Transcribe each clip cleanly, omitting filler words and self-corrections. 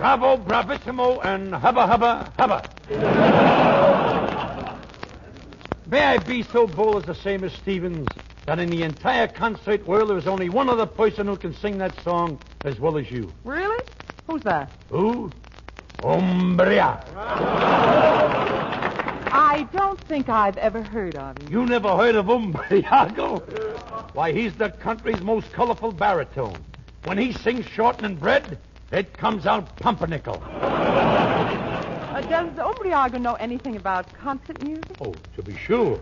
Bravo, bravissimo, and hubba, hubba, hubba. May I be so bold as to say, Miss Stevens, that in the entire concert world there is only one other person who can sing that song as well as you. Really? Who's that? Who? Umbria. I don't think I've ever heard of him. You never heard of Umbriago? Why, he's the country's most colorful baritone. When he sings shortening bread, it comes out pumpernickel. Does Umbriago know anything about concert music? Oh, to be sure.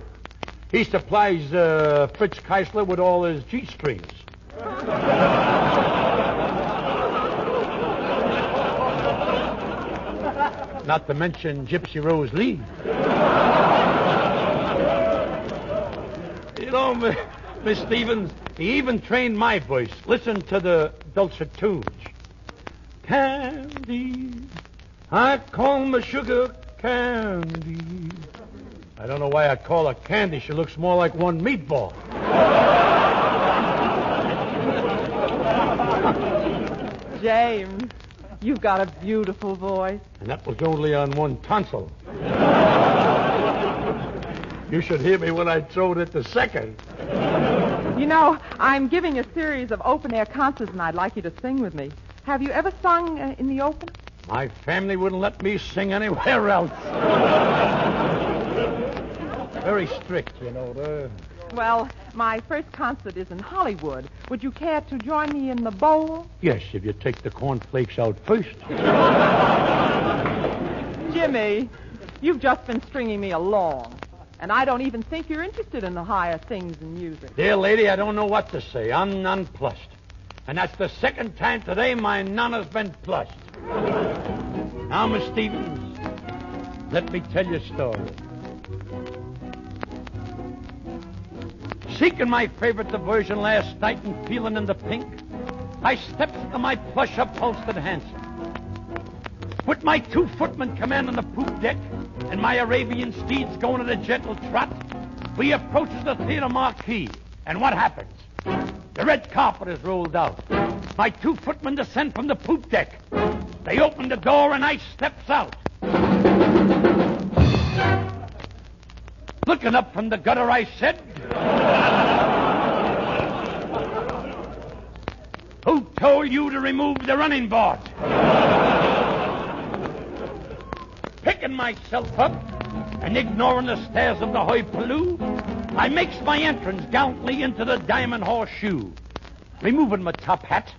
He supplies Fritz Keisler with all his G-strings. Not to mention Gypsy Rose Lee. You know, Miss Stevens, he even trained my voice. Listen to the dulcet tunes. Candy, I call my sugar candy. I don't know why I call her candy. She looks more like one meatball. James, you've got a beautiful voice. And that was only on one tonsil. You should hear me when I throw it at the second. You know, I'm giving a series of open-air concerts, and I'd like you to sing with me. Have you ever sung in the open? My family wouldn't let me sing anywhere else. Very strict, you know. Well, my first concert is in Hollywood. Would you care to join me in the bowl? Yes, if you take the cornflakes out first. Jimmy, you've just been stringing me along. And I don't even think you're interested in the higher things in music. Dear lady, I don't know what to say. I'm nonplussed. And that's the second time today my nana's been plussed. Now, Miss Stevens, let me tell you a story. Seeking my favorite diversion last night and feeling in the pink, I stepped into my plush upholstered hansom. With my 2 footmen commanding the poop deck and my Arabian steeds going at a gentle trot, we approaches the theater marquee. And what happens? The red carpet is rolled out. My 2 footmen descend from the poop deck. They open the door and I steps out. Looking up from the gutter, I said, "Who told you to remove the running board?" Picking myself up and ignoring the stares of the hoi pollou, I makes my entrance gallantly into the Diamond Horseshoe, removing my top hat,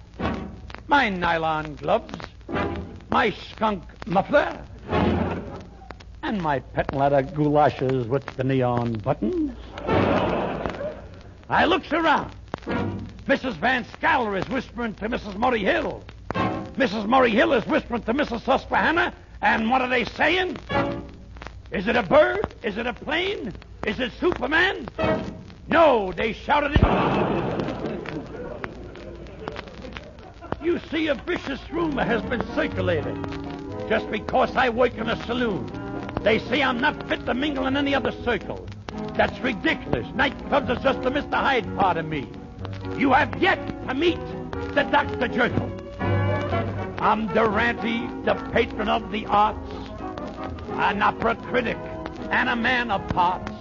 my nylon gloves, my skunk muffler, and my patent leather goulashes with the neon buttons. I looks around. Mrs. Van Scaler is whispering to Mrs. Murray Hill. Mrs. Murray Hill is whispering to Mrs. Susquehanna, and what are they saying? Is it a bird? Is it a plane? Is it Superman? No, they shouted it. You see, a vicious rumor has been circulated. Just because I work in a saloon, they say I'm not fit to mingle in any other circle. That's ridiculous. Nightclubs are just the Mr. Hyde part of me. You have yet to meet the Dr. Jekyll. I'm Durante, the patron of the arts, an opera critic, and a man of parts.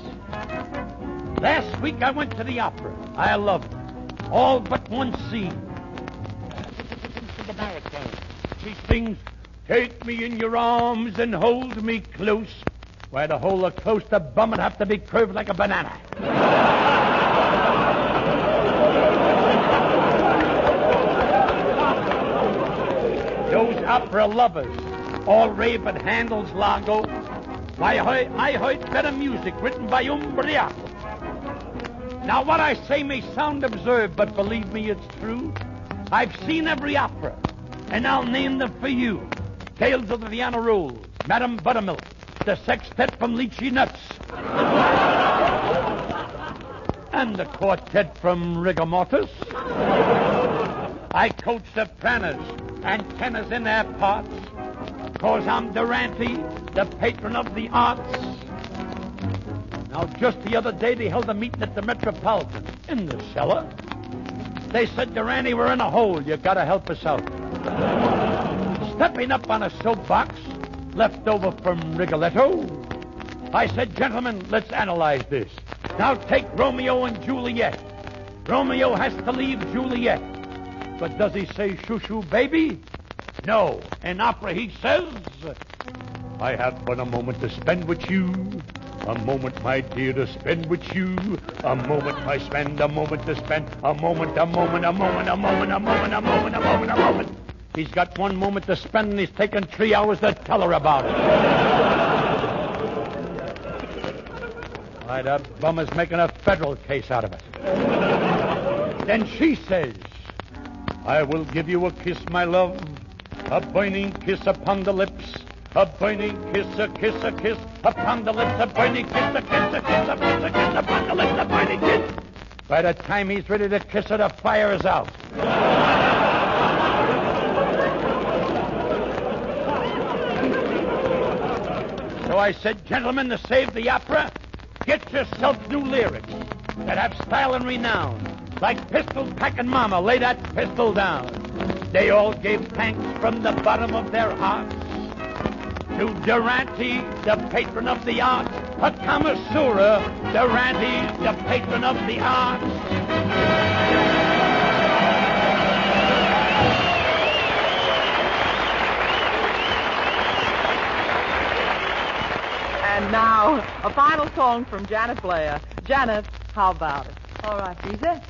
Last week I went to the opera. I loved it. All but one scene. The baritone. She sings, "Take me in your arms and hold me close." Why, to hold her close, the bum would have to be curved like a banana. Those opera lovers all rave at Handel's Largo. Why, I heard better music written by Umbriaco. Now, what I say may sound absurd, but believe me, it's true. I've seen every opera, and I'll name them for you. Tales of the Vienna Rolls, Madame Buttermilk, the Sextet from Lychee Nuts, and the Quartet from Rigor Mortis. I coach sopranos and tenors in their parts, 'cause I'm Durante, the patron of the arts. Now, just the other day, they held a meeting at the Metropolitan, in the cellar. They said, "Durante, we're in a hole. You gotta help us out." stepping up on a soapbox left over from Rigoletto. I said, gentlemen, let's analyze this. Now take Romeo and Juliet. Romeo has to leave Juliet. But does he say shoo-shoo, baby? No. In opera he says, I have but a moment to spend with you. A moment, my dear, to spend with you. A moment I spend, a moment to spend. A moment, a moment, a moment, a moment, a moment, a moment, a moment, a moment. He's got 1 moment to spend, and he's taken 3 hours to tell her about it. Why, that bum is making a federal case out of it. Then she says, I will give you a kiss, my love. A burning kiss upon the lips. A burning kiss, a kiss, a kiss upon the lips. A burning kiss, a kiss, a kiss, a kiss, a kiss upon the lips. A burning kiss. By the time he's ready to kiss her, the fire is out. So I said, gentlemen, to save the opera, get yourself new lyrics that have style and renown. Like pistol-packing mama, lay that pistol down. They all gave thanks from the bottom of their hearts to Durante, the patron of the arts. A connoisseur, Durante, the patron of the arts. And now, a final song from Janet Blair. Janet, how about it? All right, easy.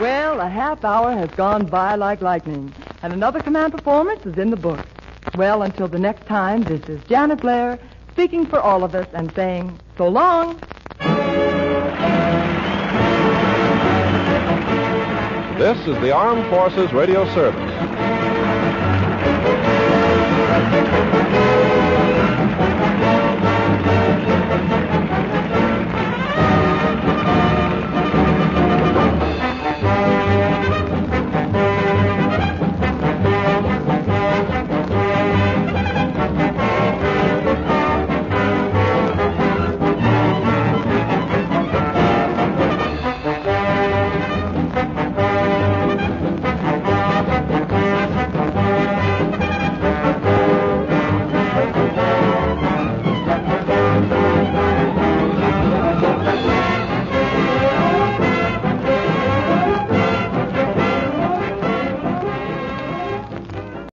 Well, a half hour has gone by like lightning, and another command performance is in the books. Well, until the next time, this is Janet Blair speaking for all of us and saying so long. This is the Armed Forces Radio Service.